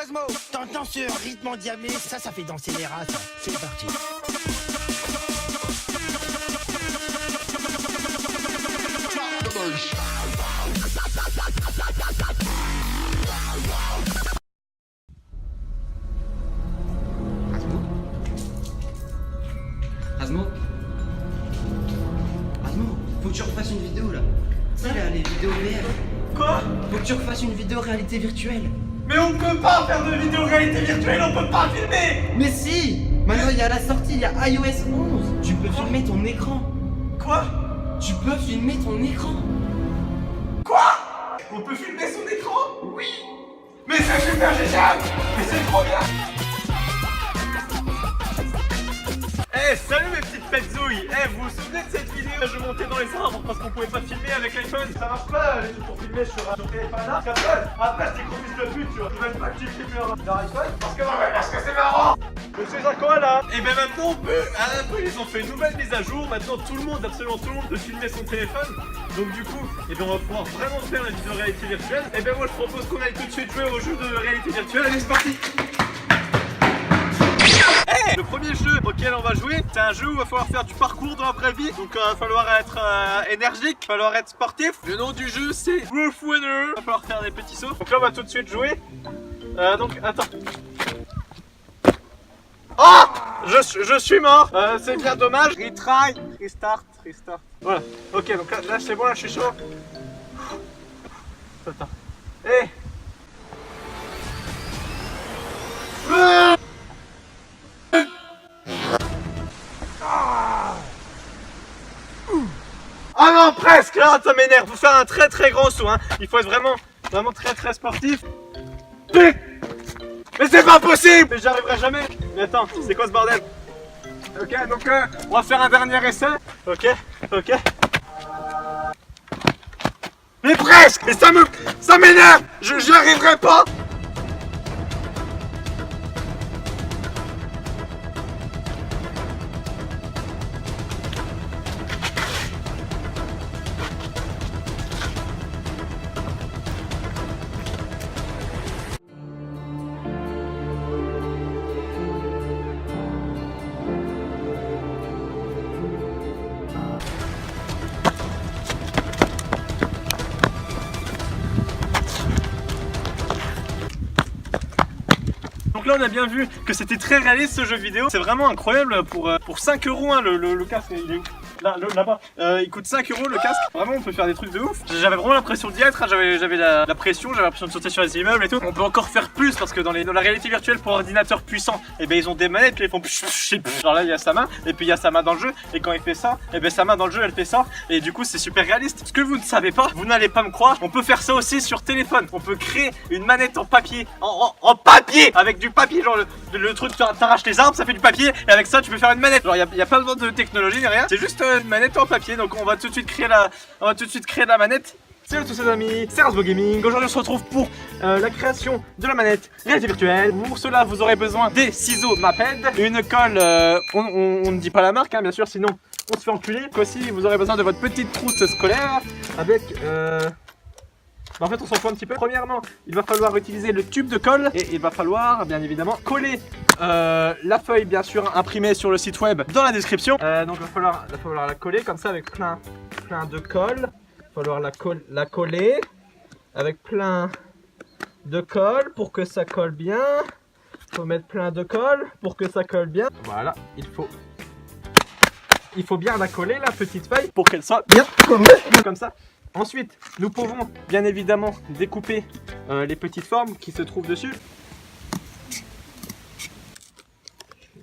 Cosmo, t'entends ce rythme endiablé, ça fait danser les rats, ça. C'est parti. Asmo, faut que tu refasses une vidéo là. Tu sais là, les vidéos VR. Quoi? Faut que tu refasses une vidéo réalité virtuelle. Mais on peut pas faire de vidéo réalité virtuelle, on peut pas filmer! Mais si! Maintenant il y a la sortie, il y a iOS 11. Tu peux filmer ton écran. Quoi? Tu peux filmer ton écran. Quoi? On peut filmer son écran? Oui! Mais c'est super génial! Mais c'est trop bien! Eh salut mes petites petzouilles! Eh vous vous souvenez de cette vidéo où je montais dans les arbres parce qu'on pouvait pas filmer avec l'iPhone? Ça marche pas les trucs pour filmer sur téléphone là. Après c'est gros fils de pute tu vois. Ils veulent pas que tu filmes leur iPhone parce que c'est marrant! Je suis un koala! Et ben maintenant on peut, après ils ont fait une nouvelle mise à jour, maintenant tout le monde, absolument tout le monde peut filmer son téléphone. Donc du coup, et ben on va pouvoir vraiment faire la vidéo réalité virtuelle. Et ben moi je propose qu'on aille tout de suite jouer au jeu de réalité virtuelle. Allez c'est parti! Le premier jeu auquel on va jouer, c'est un jeu où il va falloir faire du parcours dans la vraie vie. Donc il va falloir être énergique, il va falloir être sportif. Le nom du jeu c'est Wolf Winner. Il va falloir faire des petits sauts. Donc là on va tout de suite jouer. Donc attends. Oh, je suis mort. C'est bien dommage. Retry, restart. Voilà. Ok donc là c'est bon, là je suis chaud. Attends. Hey. Ah non, presque là, ça m'énerve. Faut faire un très très grand saut, hein. Il faut être vraiment très sportif. Mais c'est pas possible. Mais j'y arriverai jamais. Mais attends, c'est quoi ce bordel? Ok, donc on va faire un dernier essai. Ok. Mais presque. Mais ça m'énerve. J'y arriverai pas. Donc là on a bien vu que c'était très réaliste ce jeu vidéo. C'est vraiment incroyable pour 5 euros hein, le casque. Il est où? Là-bas. Il coûte 5 euros le casque. Vraiment on peut faire des trucs de ouf. J'avais vraiment l'impression d'y être, hein. J'avais la pression, j'avais l'impression de sauter sur les immeubles et tout. On peut encore faire plus parce que dans la réalité virtuelle pour ordinateur puissant, et ben ils ont des manettes, puis ils font genre là il y a sa main et puis il y a sa main dans le jeu et quand il fait ça, et ben sa main dans le jeu elle fait ça et du coup c'est super réaliste. Ce que vous ne savez pas, vous n'allez pas me croire, on peut faire ça aussi sur téléphone. On peut créer une manette en papier, en papier, avec du papier, genre le truc t'arraches les arbres, ça fait du papier et avec ça tu peux faire une manette. Genre y a pas besoin de technologie ni rien, c'est juste une manette en papier. Donc on va tout de suite créer la manette. Salut à tous les amis, c'est Rasbo Gaming. Aujourd'hui on se retrouve pour la création de la manette réalité virtuelle. Pour cela vous aurez besoin des ciseaux Maped, une colle, on ne dit pas la marque hein, bien sûr, sinon on se fait enculer. Donc aussi vous aurez besoin de votre petite trousse scolaire avec en fait on s'en fout un petit peu. Premièrement il va falloir utiliser le tube de colle et il va falloir bien évidemment coller la feuille bien sûr imprimée sur le site web dans la description. Donc il va falloir la coller comme ça avec plein de colle. Il va falloir la coller avec plein de colle pour que ça colle bien. Il faut mettre plein de colle pour que ça colle bien. Voilà, il faut bien la coller la petite feuille pour qu'elle soit bien comme ça. Ensuite, nous pouvons bien évidemment découper les petites formes qui se trouvent dessus.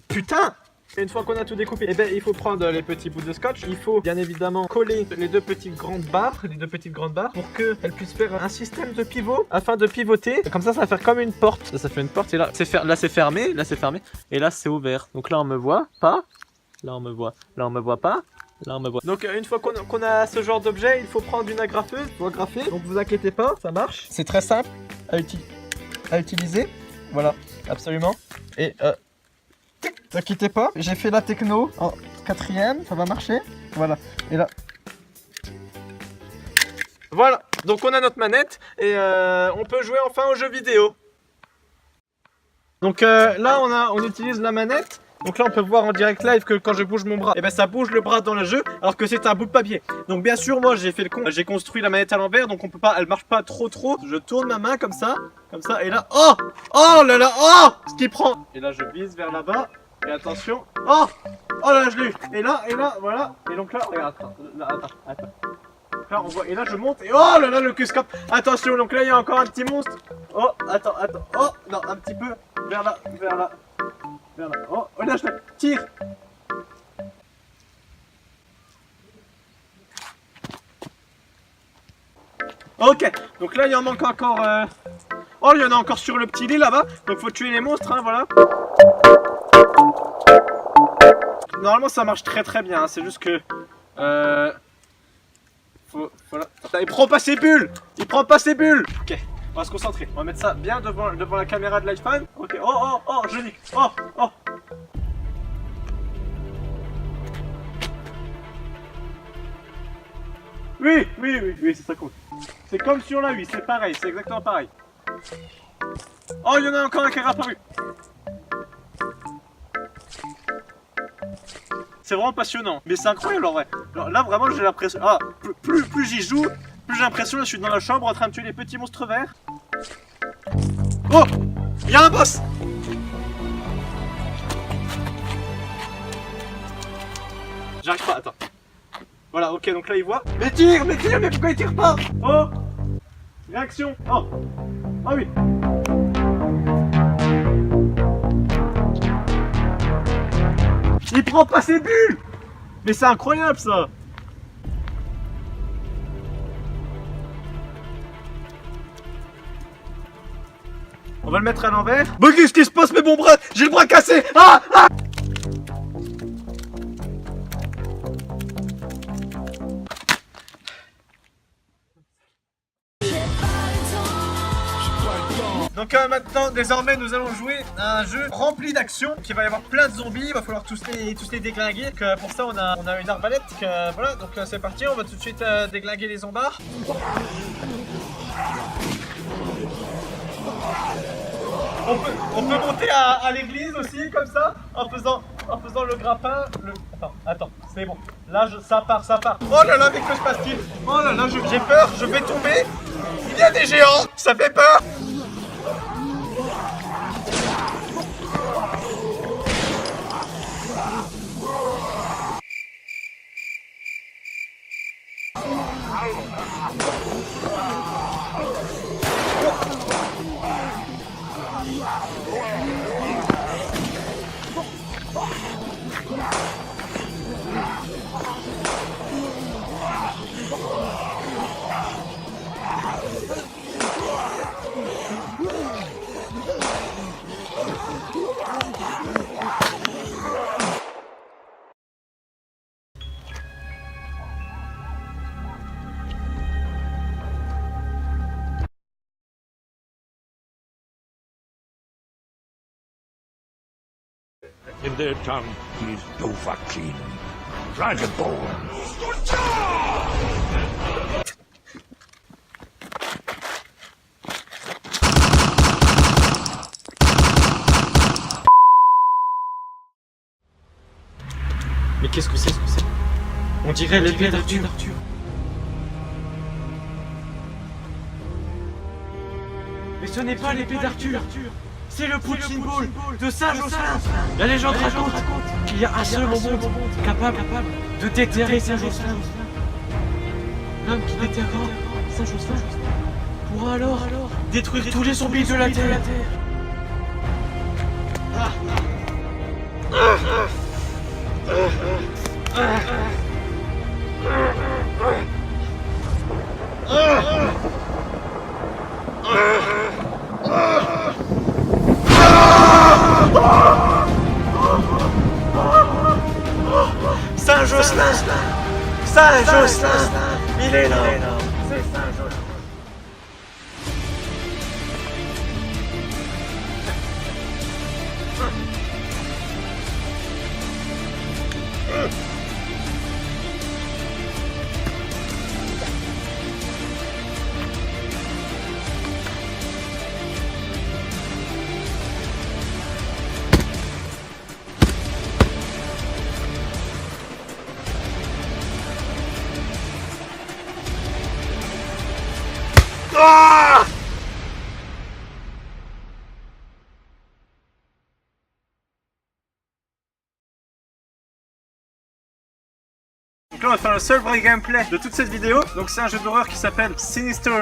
Putain! Et une fois qu'on a tout découpé, eh ben, il faut prendre les petits bouts de scotch. Il faut bien évidemment coller les deux petites grandes barres pour qu'elles puissent faire un système de pivot afin de pivoter. Comme ça va faire comme une porte. Ça fait une porte et là c'est fermé, et là c'est ouvert. Donc là on me voit pas, là on me voit, là on me voit pas. Là on me voit. Donc une fois qu'on a ce genre d'objet, il faut prendre une agrafeuse pour agrafer. Donc vous inquiétez pas, ça marche. C'est très simple à utiliser. Voilà, absolument. Et ne quittez pas, j'ai fait la techno en 4ème, ça va marcher. Voilà, et là. Voilà, donc on a notre manette et on peut jouer enfin aux jeux vidéo. Donc là on utilise la manette. Donc là on peut voir en direct live que quand je bouge mon bras, et ben ça bouge le bras dans le jeu alors que c'est un bout de papier. Donc bien sûr moi j'ai fait le con, j'ai construit la manette à l'envers donc on peut pas, elle marche pas trop. Je tourne ma main comme ça et là, oh là là, oh ce qui prend. Et là je vise vers là-bas et attention, oh là là je l'ai eu. Et là voilà. Et donc là regarde, attends. Donc là on voit et là je monte et oh là là le Q-Scope. Attention donc là il y a encore un petit monstre. Oh attends, oh non un petit peu vers là. Oh là je tire. Ok, donc là il y en manque encore. Oh il y en a encore sur le petit lit là-bas. Donc faut tuer les monstres, hein, voilà. Normalement ça marche très bien, hein. C'est juste que voilà. Il prend pas ses bulles. Ok. On va se concentrer, on va mettre ça bien devant la caméra de l'iPhone. Ok, oh, je nique. Oh. Oui, c'est ça cool. C'est comme sur la Wii, c'est pareil, c'est exactement pareil. Oh, il y en a encore un qui est apparu. C'est vraiment passionnant, mais c'est incroyable en vrai. Là vraiment j'ai l'impression, plus j'y joue, plus j'ai l'impression là je suis dans la chambre en train de tuer les petits monstres verts. Oh, il y a un boss. J'arrive pas, attends. Voilà, ok, donc là il voit. Mais tire, mais pourquoi il tire pas? Oh, réaction. Oh, ah oui. Il prend pas ses bulles. Mais c'est incroyable ça. On va le mettre à l'envers. Mais qu'est-ce qui se passe, mais mon bras? J'ai le bras cassé. Ah. Donc maintenant, désormais, nous allons jouer à un jeu rempli d'actions. Il va y avoir plein de zombies, il va falloir tous les déglinguer. Donc, pour ça, on a une arbalète. Voilà, donc c'est parti, on va tout de suite déglinguer les zombards. On peut monter à l'église aussi, comme ça, en faisant le grappin. Attends, c'est bon. Là, ça part. Oh là là, mais que se passe-t-il? Oh là là, j'ai peur, je vais tomber. Il y a des géants, ça fait peur. In their tongue, he is Dovahkiin, Dragonborn. Mais qu'est-ce que c'est? On dirait l'épée d'Arthur. Mais ce n'est pas l'épée d'Arthur. C'est le punching ball de Saint-Jocelyn. La légende raconte qu'il y a un seul au monde capable de déterrer Saint-Jocelyn. L'homme qui déterrera Saint-Jocelyn pourra alors détruire tous les zombies de la Terre. Saint-Jocelyn, il est là. C'est Saint-Jocelyn. Ah! Donc là on va faire le seul vrai gameplay de toute cette vidéo. Donc c'est un jeu d'horreur qui s'appelle Sinister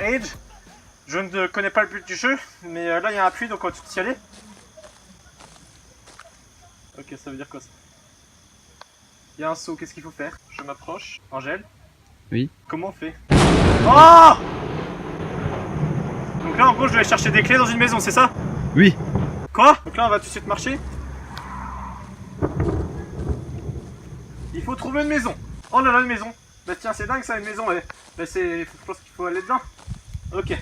Age. Je ne connais pas le but du jeu, mais là il y a un puits donc on va tout y aller. Ok, ça veut dire quoi ça? Il y a un saut, qu'est-ce qu'il faut faire? Je m'approche. Angèle? Oui. Comment on fait? Oh! Donc là en gros je dois aller chercher des clés dans une maison, c'est ça? Oui. Quoi? Donc là on va tout de suite marcher. Il faut trouver une maison. Oh là là, une maison. Bah tiens, c'est dingue ça, une maison. Ouais. Bah c'est... Je pense qu'il faut aller dedans. Ok.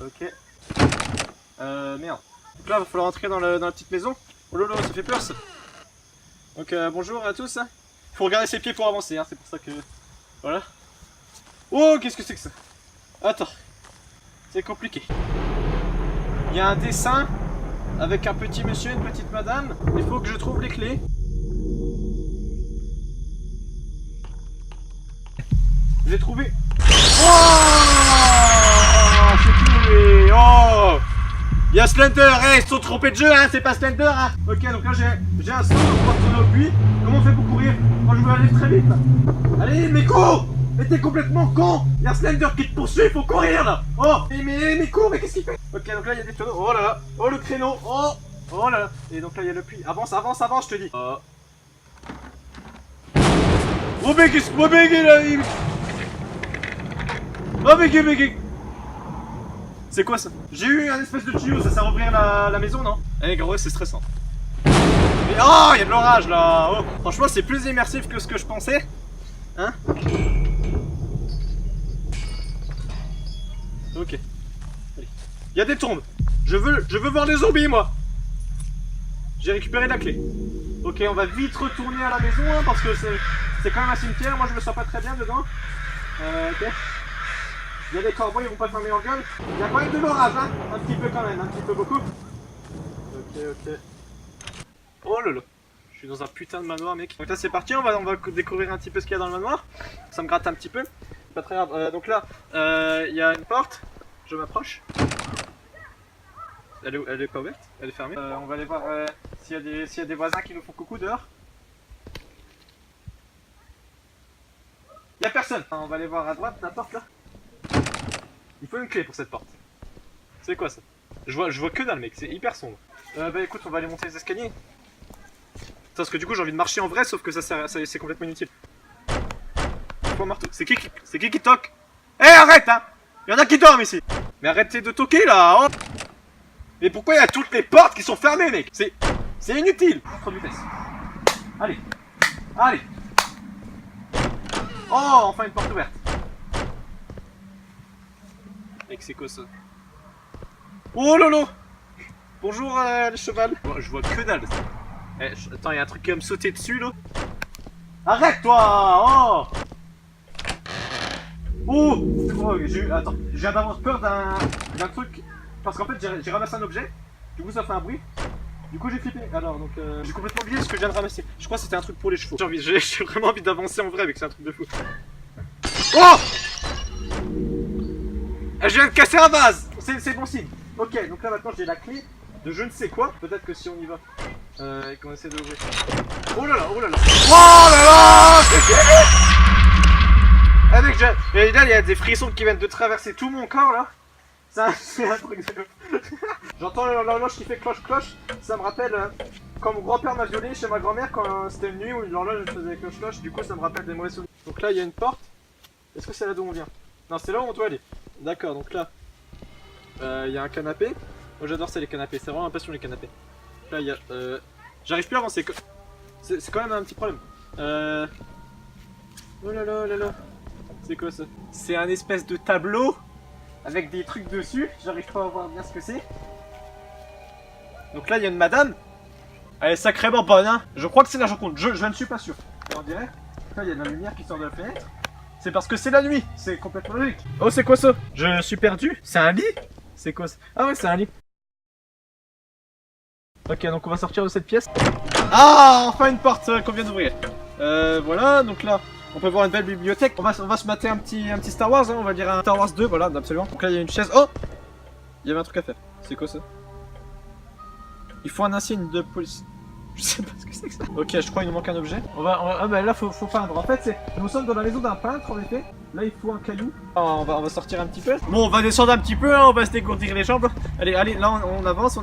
Ok. Merde. Donc là, il va falloir entrer dans la petite maison. Oh lolo, ça fait peur ça. Donc bonjour à tous. Faut regarder ses pieds pour avancer, hein. C'est pour ça que... Voilà. Oh, qu'est-ce que c'est que ça? Attends. C'est compliqué. Il y a un dessin avec un petit monsieur, une petite madame. Il faut que je trouve les clés. J'ai trouvé. Oh, c'est trouvé. Oh, il y a Slender. Hey, ils se sont trompés de jeu, hein. C'est pas Slender, hein. Ok, donc là j'ai un saut pour retourner au puits. Comment on fait pour courir? Moi je veux aller très vite. Allez, mais cours. Mais t'es complètement con. Il y a Slender qui te poursuit. Il faut courir là. Oh, mais cours. Mais qu'est-ce qu'il fait? Ok, donc là il y a des tonneaux. Oh là là. Oh le créneau. Oh. Oh là là. Et donc là il y a le puits. Avance, avance, avance, je te dis. Oh. Oh mais qu'est-ce que là il... Oh mais c'est quoi ça? J'ai eu un espèce de tuyau, ça sert à ouvrir la maison, non? Eh gros, c'est stressant. Mais oh, il y a de l'orage là. Oh, franchement, c'est plus immersif que ce que je pensais. Hein? Ok. Allez. Il y a des tombes. Je veux voir les zombies, moi. J'ai récupéré la clé. Ok, on va vite retourner à la maison, hein, parce que c'est quand même un cimetière. Moi, je me sens pas très bien dedans. Ok. Il y a des corbeaux, ils vont pas fermer leur gueule. Il y a quand même de l'orage, hein. Un petit peu quand même, un petit peu beaucoup. Ok, ok. Oh là là. Je suis dans un putain de manoir, mec. Donc là, c'est parti, on va découvrir un petit peu ce qu'il y a dans le manoir. Ça me gratte un petit peu. Pas très grave. Donc là, il y a une porte. Je m'approche. Elle est pas ouverte, elle est fermée. On va aller voir s'il y a des voisins qui nous font coucou dehors. Il y a personne. On va aller voir à droite, la porte là. Il faut une clé pour cette porte. C'est quoi ça? Je vois que dalle, mec, c'est hyper sombre. Bah écoute, on va aller monter les escaliers. Parce que du coup j'ai envie de marcher en vrai, sauf que ça c'est complètement inutile. Point marteau. C'est qui toque? Eh arrête hein! Y'en a qui dorment ici! Mais arrêtez de toquer là! Oh. Mais pourquoi il y a toutes les portes qui sont fermées, mec? C'est inutile! Trop de vitesse. Allez! Allez! Oh, enfin une porte ouverte! Mec, c'est quoi ça? Oh lolo! Bonjour le cheval! Oh, je vois que dalle! Eh, attends, il y a un truc qui va me sauter dessus là! Arrête toi! Oh! Oh, attends, je viens d'avoir peur d'un truc. Parce qu'en fait, j'ai ramassé un objet. Du coup, ça fait un bruit. Du coup, j'ai flippé. Alors, donc, j'ai complètement oublié ce que je viens de ramasser. Je crois que c'était un truc pour les chevaux. J'ai vraiment envie d'avancer en vrai avec c'est un truc de fou. Oh! Je viens de casser un vase! C'est bon signe. Ok, donc là maintenant j'ai la clé de je ne sais quoi. Peut-être que si on y va, qu'on essaie d'ouvrir. Oh là là, oh là là! Oh là là! Ah mec, et là il y a des frissons qui viennent de traverser tout mon corps là. C'est un truc de... J'entends l'horloge qui fait cloche-cloche. Ça me rappelle quand mon grand-père m'a violé chez ma grand-mère quand c'était une nuit où l'horloge faisait cloche-cloche. Du coup ça me rappelle des mauvais souvenirs. Donc là il y a une porte. Est-ce que c'est là d'où on vient? Non, c'est là où on doit aller. D'accord, donc là il y a un canapé. Moi j'adore ça les canapés, c'est vraiment ma passion les canapés. Là il y a... J'arrive plus à avancer. C'est quand même un petit problème. Oh là là là là. C'est quoi ça? C'est un espèce de tableau avec des trucs dessus. J'arrive pas à voir bien ce que c'est. Donc là il y a une madame. Elle est sacrément bonne hein. Je crois que c'est la Joconde, je ne suis pas sûr. Et on dirait. Là il y a de la lumière qui sort de la fenêtre. C'est parce que c'est la nuit, c'est complètement logique. Oh c'est quoi ça? Je suis perdu. C'est un lit? C'est quoi ça? Ah ouais c'est un lit. Ok donc on va sortir de cette pièce. Ah enfin une porte qu'on vient d'ouvrir. Voilà donc là On peut voir une belle bibliothèque. On va se mater un petit Star Wars, hein, on va dire un Star Wars 2, voilà, absolument. Donc là, il y a une chaise. Oh! Il y avait un truc à faire. C'est quoi ça? Il faut un insigne de police. Je sais pas ce que c'est que ça. Ok, je crois qu'il nous manque un objet. Ah bah là, faut peindre. En fait, nous sommes dans la maison d'un peintre, en effet. Là, il faut un caillou. Ah, on va sortir un petit peu. Bon, on va descendre un petit peu, hein, on va se dégourdir les jambes. Allez, là, on avance.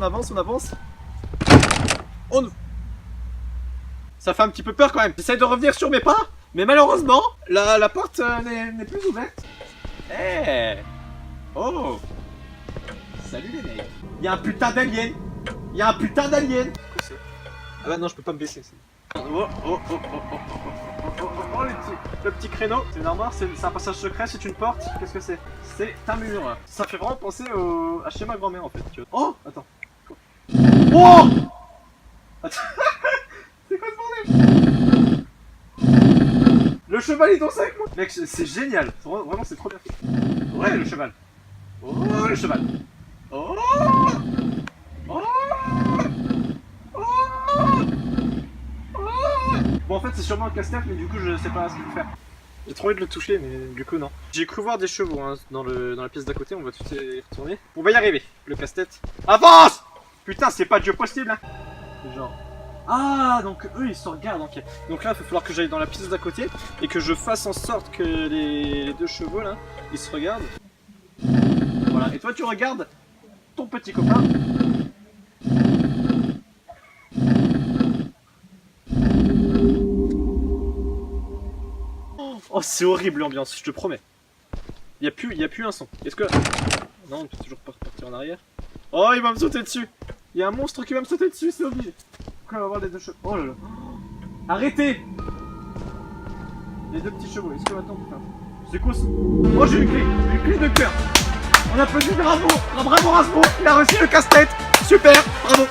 Ça fait un petit peu peur quand même. J'essaie de revenir sur mes pas, mais malheureusement, la porte n'est plus ouverte. Eh! Oh! Salut les mecs. Il y a un putain d'alien. Ah bah non, je peux pas me baisser. Oh, le petit créneau. C'est une armoire, c'est un passage secret, c'est une porte. Qu'est-ce que c'est? C'est un mur. Ça fait vraiment penser à chez ma grand-mère en fait. Oh! Attends. Oh! Attends. C'est quoi ce bordel? Le cheval est dansé avec moi. Mec, c'est génial. Vraiment, c'est trop bien fait. Ouais, le cheval. Oh, le cheval. Oh! Oh! Bon, en fait, c'est sûrement un casse-tête, mais du coup, je sais pas ce qu'il faut faire. J'ai trop envie de le toucher, mais du coup, non. J'ai cru voir des chevaux hein, dans la pièce d'à côté, on va tout y retourner. On va y arriver, le casse-tête. Avance! Putain, c'est pas Dieu possible, hein! Genre. Ah, donc eux, ils se regardent, ok. Donc là, il va falloir que j'aille dans la pièce d'à côté et que je fasse en sorte que les deux chevaux, là, ils se regardent. Voilà, et toi, tu regardes ton petit copain. Oh, c'est horrible l'ambiance, je te promets. Y a plus un son. Est-ce que... Non, on peut toujours pas repartir en arrière. Oh, il va me sauter dessus. Il y a un monstre qui va me sauter dessus, c'est obligé. Donc là, on va voir les deux chevaux. Oh là là. Arrêtez. Les deux petits chevaux, est-ce que maintenant on peut faire... C'est quoi ça? Oh, j'ai une clé de cœur. On applaudit Bravo. Bravo Rasmo, il a réussi le casse-tête. Super, bravo.